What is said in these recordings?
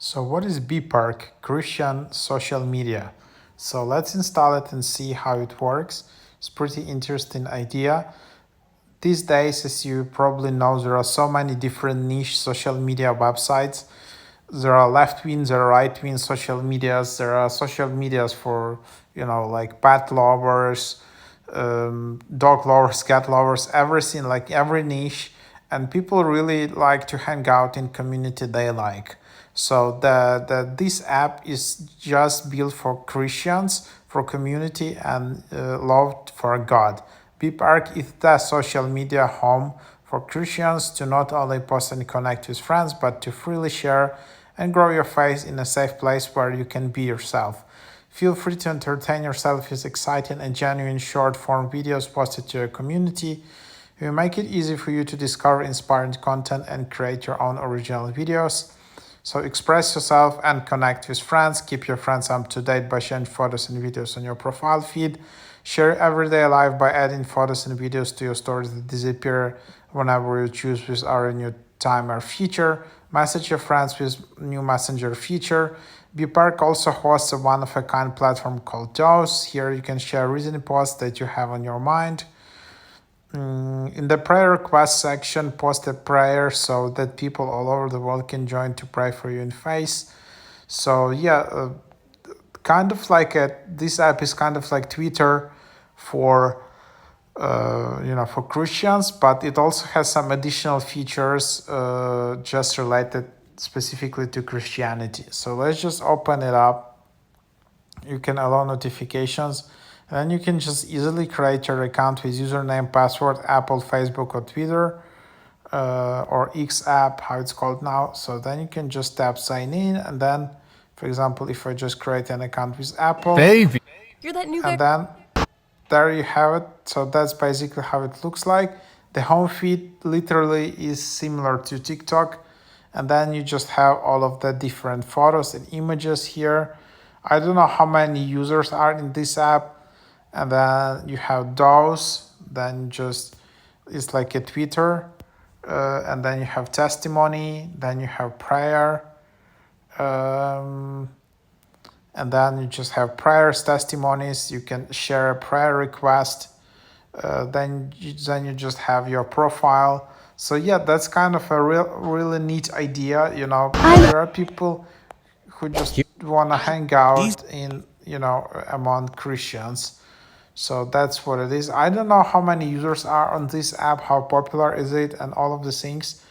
So what is BePerk, Christian social media? So let's install it and see how it works. It's pretty interesting idea. These days, as you probably know, there are so many different niche social media websites. There are left-wing, there are right-wing social medias. There are social medias for, like pet lovers, dog lovers, cat lovers, everything, like every niche. And people really like to hang out in community they like. So this app is just built for Christians, for community, and loved for God. BePerk is the social media home for Christians to not only post and connect with friends, but to freely share and grow your faith in a safe place where you can be yourself. Feel free to entertain yourself with exciting and genuine short-form videos posted to your community. We make it easy for you to discover inspiring content and create your own original videos. So express yourself and connect with friends. Keep your friends up to date by sharing photos and videos on your profile feed. Share everyday life by adding photos and videos to your stories that disappear whenever you choose with our new timer feature. Message your friends with new messenger feature. BePerk also hosts a one-of-a-kind platform called Dose. Here you can share recent posts that you have on your mind. In the prayer request section, post a prayer so that people all over the world can join to pray for you in faith. So yeah, kind of like this app is kind of like Twitter for for Christians, but it also has some additional features just related specifically to Christianity. So let's just open it up. You can allow notifications. And you can just easily create your account with username, password, Apple, Facebook, or Twitter, or X app, how it's called now. So then you can just tap sign in. And then, for example, if I just create an account with Apple, Baby. You're that new guy. and then there you have it. So that's basically how it looks like. The home feed literally is similar to TikTok. And then you just have all of the different photos and images here. I don't know how many users are in this app. And then you have those, then just it's like a Twitter, and then you have testimony, then you have prayer, and then you just have prayers, testimonies. You can share a prayer request, then you just have your profile. So yeah, that's kind of a really neat idea. There are people who just want to hang out in among Christians. So that's what it is. I don't know how many users are on this app, how popular is it, and all of the things.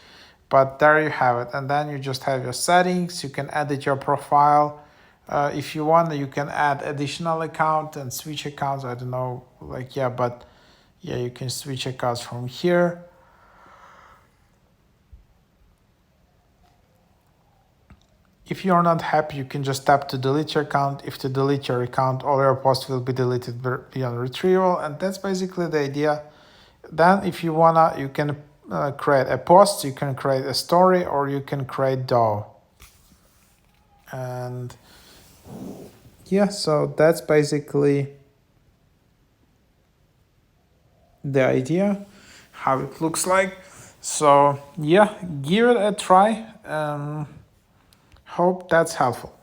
But there you have it. And then you just have your settings. You can edit your profile. If you want, you can add additional account and switch accounts. I don't know, but yeah, you can switch accounts from here. If you're not happy, you can just tap to delete your account. If to delete your account, all your posts will be deleted beyond retrieval. And that's basically the idea. Then if you wanna, you can create a post, you can create a story, or you can create DAO. And yeah, so that's basically the idea, how it looks like. So yeah, give it a try. Hope that's helpful.